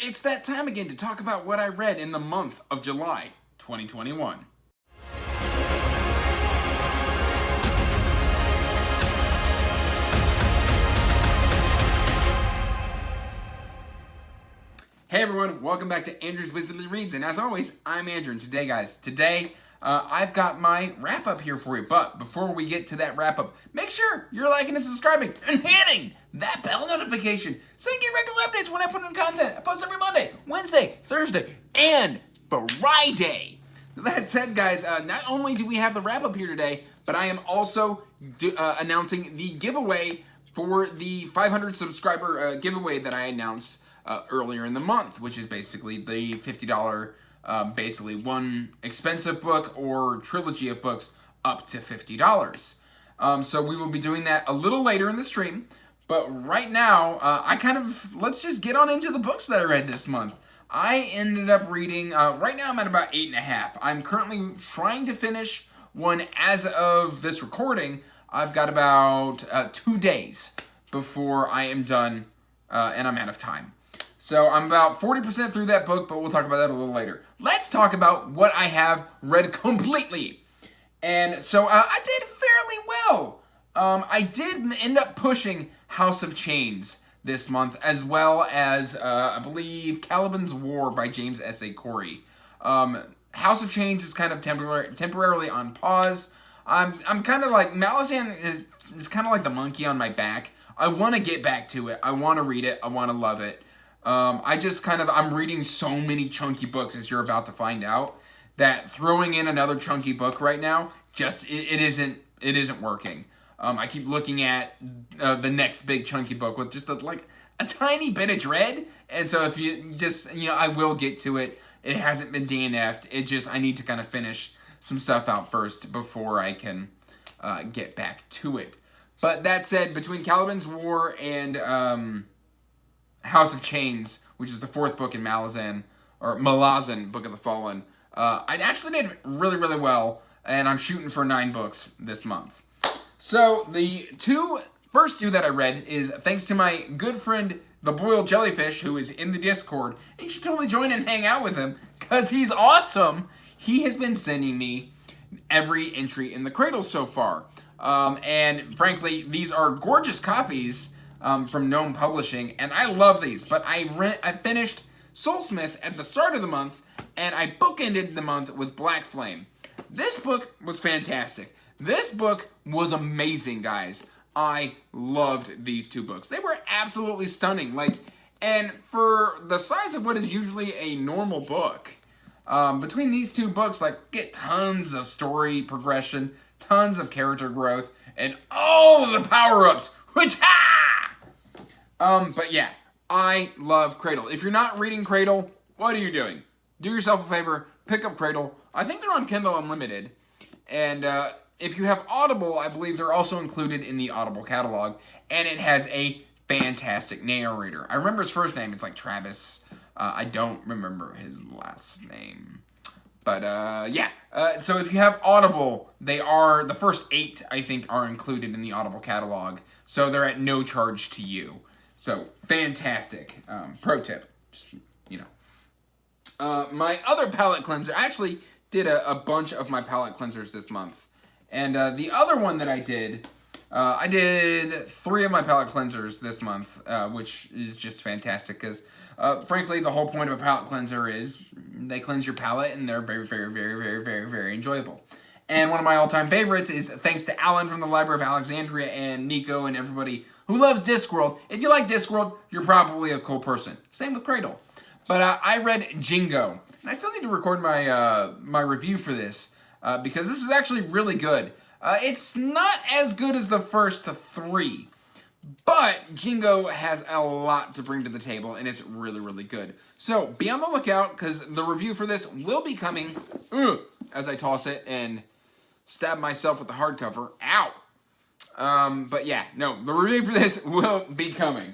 It's that time again to talk about what I read in the month of July 2021. Hey everyone, welcome back to Andrew's Wizardly Reads, and as always, I'm Andrew, and today, I've got my wrap-up here for you, but before we get to that wrap-up, make sure you're liking and subscribing and hitting that bell notification so you get regular updates when I put in content. I post every Monday, Wednesday, Thursday, and Friday. That said, guys, not only do we have the wrap-up here today, but I am also announcing the giveaway for the 500 subscriber giveaway that I announced earlier in the month, which is basically the $50, basically one expensive book or trilogy of books up to $50. So we will be doing that a little later in the stream, but right now, let's just get on into the books that I read this month. I ended up reading, right now I'm at about 8.5. I'm currently trying to finish one as of this recording. I've got about 2 days before I am done, and I'm out of time. So I'm about 40% through that book, but we'll talk about that a little later. Let's talk about what I have read completely. And so I did fairly well. I did end up pushing House of Chains this month, as well as, I believe, Caliban's War by James S.A. Corey. House of Chains is kind of temporarily on pause. I'm kind of like, Malazan is kind of like the monkey on my back. I want to get back to it. I want to read it. I want to love it. I'm reading so many chunky books, as you're about to find out, that throwing in another chunky book right now, it isn't working. I keep looking at the next big chunky book with just a tiny bit of dread, and so if you just, I will get to it. It hasn't been DNF'd. I need to kind of finish some stuff out first before I can get back to it. But that said, between Caliban's War and House of Chains, which is the fourth book in Malazan, Book of the Fallen, I actually did really, really well, and I'm shooting for 9 books this month. So the first two that I read is thanks to my good friend, the Boiled Jellyfish, who is in the Discord. And you should totally join and hang out with him, because he's awesome. He has been sending me every entry in the Cradle so far. And frankly, these are gorgeous copies from Gnome Publishing, and I love these. But I finished Soulsmith at the start of the month, and I bookended the month with Black Flame. This book was fantastic. This book was amazing, guys. I loved these two books. They were absolutely stunning. And for the size of what is usually a normal book, between these two books, get tons of story progression, tons of character growth, and all of the power-ups, but yeah, I love Cradle. If you're not reading Cradle, what are you doing? Do yourself a favor, pick up Cradle. I think they're on Kindle Unlimited. And if you have Audible, I believe they're also included in the Audible catalog. And it has a fantastic narrator. I remember his first name. It's like Travis. I don't remember his last name. But yeah. So if you have Audible, the first 8, I think, are included in the Audible catalog. So they're at no charge to you. So, fantastic. Pro tip. Just, my other palette cleanser, I actually did a bunch of my palette cleansers this month. And the other one that I did 3 of my palette cleansers this month, which is just fantastic because, frankly, the whole point of a palette cleanser is they cleanse your palette and they're very, very, very, very, very, very enjoyable. And one of my all-time favorites is thanks to Alan from the Library of Alexandria and Nico and everybody who loves Discworld. If you like Discworld, you're probably a cool person. Same with Cradle. But I read Jingo. And I still need to record my review for this because this is actually really good. It's not as good as the first 3. But Jingo has a lot to bring to the table, and it's really, really good. So be on the lookout, because the review for this will be coming as I toss it and stab myself with the hardcover. Ow! But yeah, no, the review for this will be coming.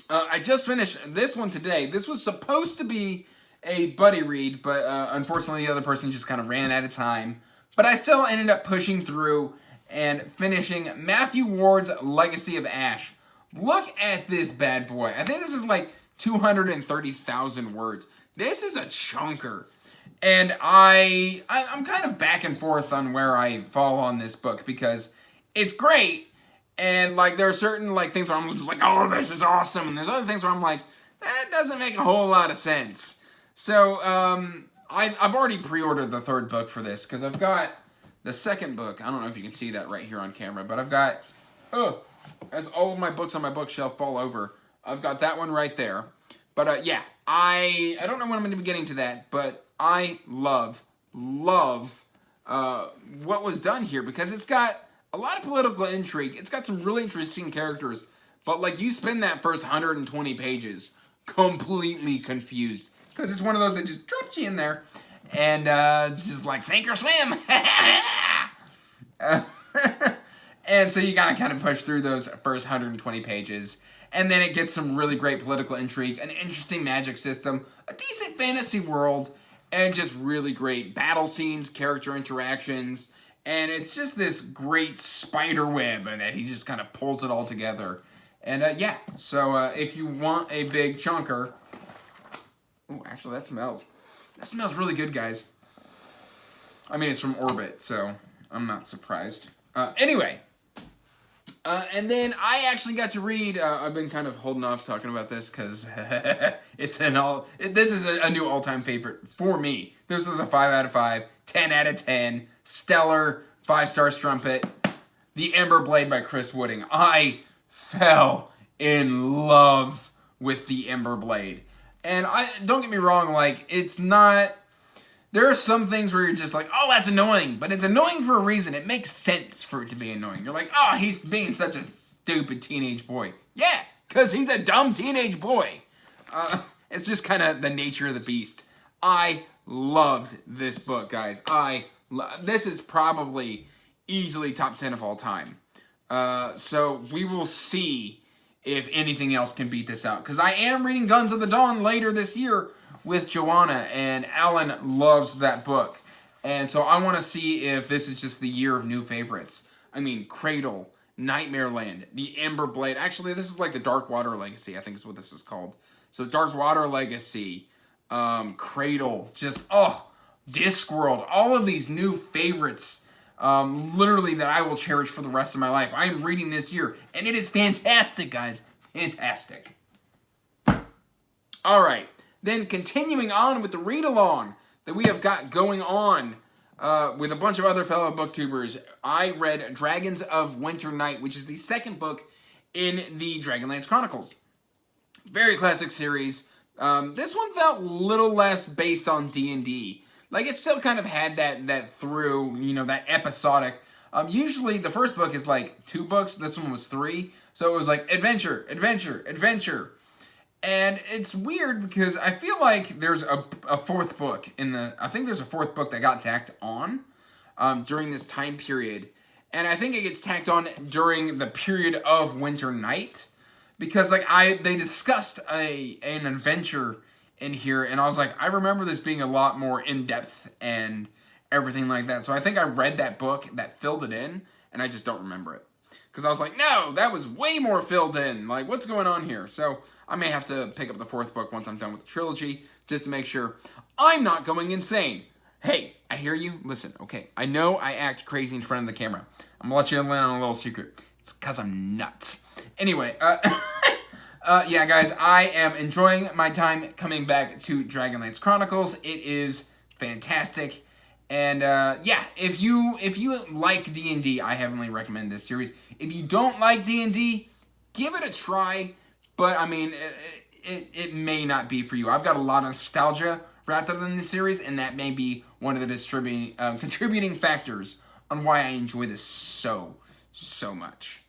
I just finished this one today. This was supposed to be a buddy read, but unfortunately the other person just kind of ran out of time. But I still ended up pushing through and finishing Matthew Ward's Legacy of Ash. Look at this bad boy. I think this is like 230,000 words. This is a chunker. And I'm kind of back and forth on where I fall on this book, because it's great, and like there are certain like things where I'm just like, oh, this is awesome, and there's other things where I'm like, that doesn't make a whole lot of sense. So I've already pre-ordered the third book for this, because I've got the second book. I don't know if you can see that right here on camera, but I've got, as all of my books on my bookshelf fall over, I've got that one right there. But yeah, I don't know when I'm going to be getting to that, but I love what was done here, because it's got a lot of political intrigue. It's got some really interesting characters, but like you spend that first 120 pages completely confused, because it's one of those that just drops you in there and just like sink or swim. And so you gotta kind of push through those first 120 pages. And then it gets some really great political intrigue, an interesting magic system, a decent fantasy world, and just really great battle scenes, character interactions, and it's just this great spider web, and he just kind of pulls it all together. And yeah, so if you want a big chunker, oh, actually that smells really good, guys. I mean, it's from Orbit, so I'm not surprised. Anyway. And then I actually got to read, I've been kind of holding off talking about this because this is a new all-time favorite for me. This was a 5 out of 5, 10 out of 10, stellar, 5-star Trumpet, The Ember Blade by Chris Wooding. I fell in love with The Ember Blade. And don't get me wrong, like, it's not... There are some things where you're just like, oh, that's annoying. But it's annoying for a reason. It makes sense for it to be annoying. You're like, oh, he's being such a stupid teenage boy. Yeah, because he's a dumb teenage boy. It's just kind of the nature of the beast. I loved this book, guys. This is probably easily top 10 of all time. So we will see if anything else can beat this out. Because I am reading Guns of the Dawn later this year with Johanna, and Alan loves that book. And so I want to see if this is just the year of new favorites. I mean, Cradle, Nightmare Land, The Ember Blade. Actually, this is like the Dark Water Legacy, I think is what this is called. So Dark Water Legacy, Cradle, Discworld, all of these new favorites, literally that I will cherish for the rest of my life. I am reading this year, and it is fantastic, guys. Fantastic. All right. Then continuing on with the read-along that we have got going on with a bunch of other fellow booktubers, I read Dragons of Winter Night, which is the second book in the Dragonlance Chronicles. Very classic series. This one felt a little less based on D&D. Like, it still kind of had that through, that episodic. Usually the first book is like 2 books. This one was 3. So it was like adventure, adventure, adventure. And it's weird because I feel like there's a fourth book I think there's a fourth book that got tacked on during this time period. And I think it gets tacked on during the period of Winter Night. Because they discussed an adventure in here, and I was like, I remember this being a lot more in-depth and everything like that. So I think I read that book that filled it in, and I just don't remember it. Because I was like, no, that was way more filled in. Like, what's going on here? So I may have to pick up the fourth book once I'm done with the trilogy, just to make sure I'm not going insane. Hey, I hear you. Listen, okay, I know I act crazy in front of the camera. I'm going to let you in on a little secret. It's because I'm nuts. Anyway, yeah, guys, I am enjoying my time coming back to Dragonlance Chronicles. It is fantastic. And yeah, if you like D&D, I heavily recommend this series. If you don't like D&D, give it a try. But I mean, it may not be for you. I've got a lot of nostalgia wrapped up in this series, and that may be one of the contributing factors on why I enjoy this so much.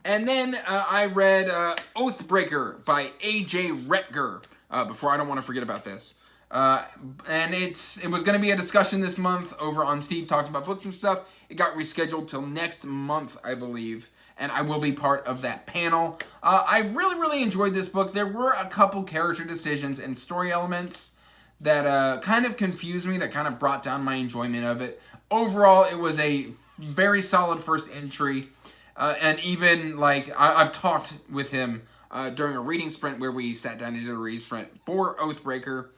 And then I read Oathbreaker by A.J. Retger. Before, I don't want to forget about this. And it was going to be a discussion this month over on Steve Talks About Books and Stuff. It got rescheduled till next month, I believe. And I will be part of that panel. I really enjoyed this book. There were a couple character decisions and story elements that kind of confused me, that kind of brought down my enjoyment of it. Overall, it was a very solid first entry. And even, I've talked with him during a reading sprint where we sat down and did a reading sprint for Oathbreaker.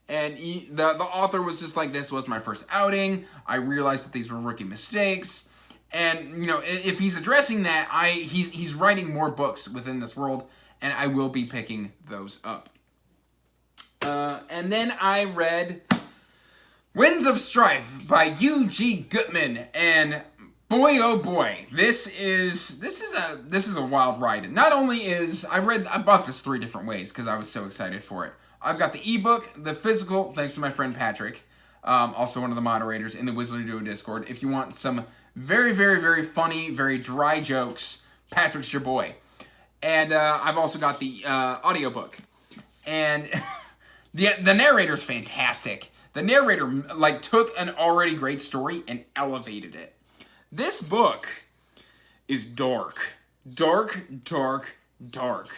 And the author was just like, this was my first outing. I realized that these were rookie mistakes. And, you know, if he's addressing that, he's writing more books within this world, and I will be picking those up. And then I read Winds of Strife by U.G. Gutman, and boy, oh boy, this is a wild ride. Not only is I bought this 3 different ways because I was so excited for it. I've got the ebook, the physical, thanks to my friend Patrick, also one of the moderators in the Wizardry Duo Discord. If you want some very, very, very funny, very dry jokes, Patrick's your boy. And I've also got the audiobook. And the narrator's fantastic. The narrator like took an already great story and elevated it. This book is dark. Dark, dark, dark.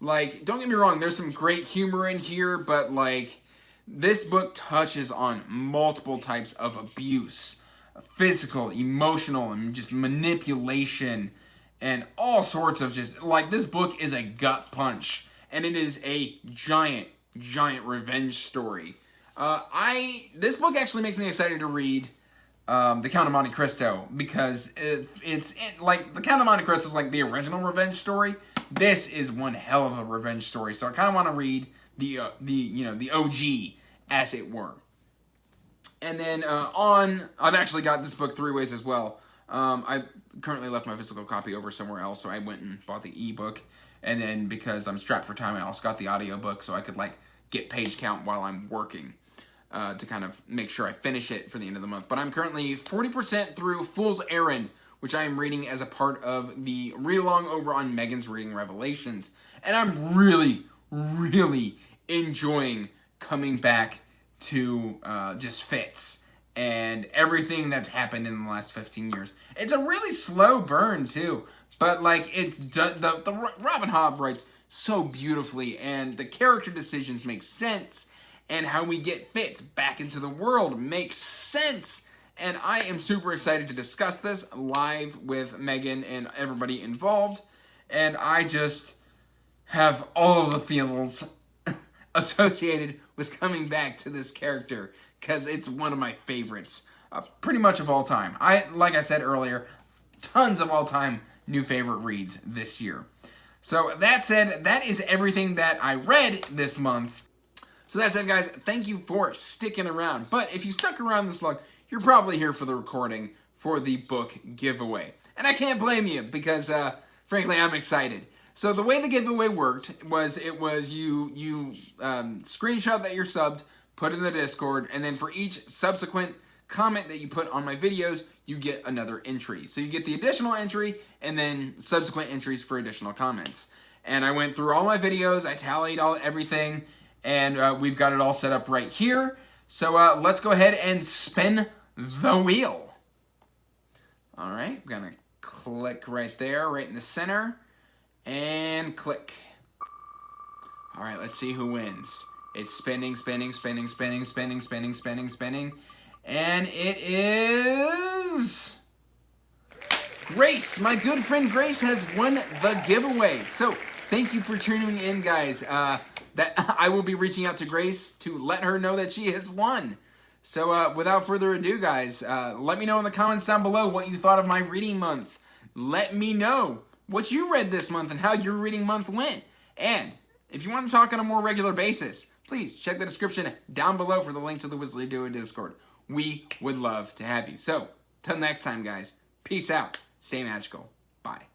Like, don't get me wrong, there's some great humor in here, but like, this book touches on multiple types of abuse. Physical, emotional, and just manipulation, and all sorts of just, like, this book is a gut punch, and it is a giant, giant revenge story. This book actually makes me excited to read The Count of Monte Cristo, because like, The Count of Monte Cristo is like the original revenge story. This is one hell of a revenge story, so I kind of want to read the OG, as it were. And then I've actually got this book 3 ways as well. I currently left my physical copy over somewhere else, so I went and bought the ebook. And then because I'm strapped for time, I also got the audiobook, so I could like get page count while I'm working to kind of make sure I finish it for the end of the month. But I'm currently 40% through Fool's Errand, which I am reading as a part of the read-along over on Megan's Reading Revelations. And I'm really, really enjoying coming back to just Fitz and everything that's happened in the last 15 years. It's a really slow burn too, but like it's done. The Robin Hobb writes so beautifully, and the character decisions make sense, and how we get Fitz back into the world makes sense. And I am super excited to discuss this live with Megan and everybody involved. And I just have all of the feels associated with coming back to this character, because it's one of my favorites, pretty much of all time. Like I said earlier, tons of all-time new favorite reads this year. So that said, that is everything that I read this month. So that said, guys, thank you for sticking around. But if you stuck around this long, you're probably here for the recording for the book giveaway. And I can't blame you, because frankly, I'm excited. So the way the giveaway worked was you screenshot that you're subbed, put it in the Discord, and then for each subsequent comment that you put on my videos, you get another entry. So you get the additional entry, and then subsequent entries for additional comments. And I went through all my videos, I tallied everything, and we've got it all set up right here. So let's go ahead and spin the wheel. All right, I'm gonna click right there, right in the center. And click. All right, let's see who wins. It's spinning, spinning, spinning, spinning, spinning, spinning, spinning, spinning. And it is Grace. My good friend Grace has won the giveaway. So thank you for tuning in, guys. That I will be reaching out to Grace to let her know that she has won. So without further ado, guys, let me know in the comments down below what you thought of my reading month. Let me know what you read this month and how your reading month went. And if you want to talk on a more regular basis, please check the description down below for the link to the Wizardry Duo Discord. We would love to have you. So, till next time, guys, peace out. Stay magical. Bye.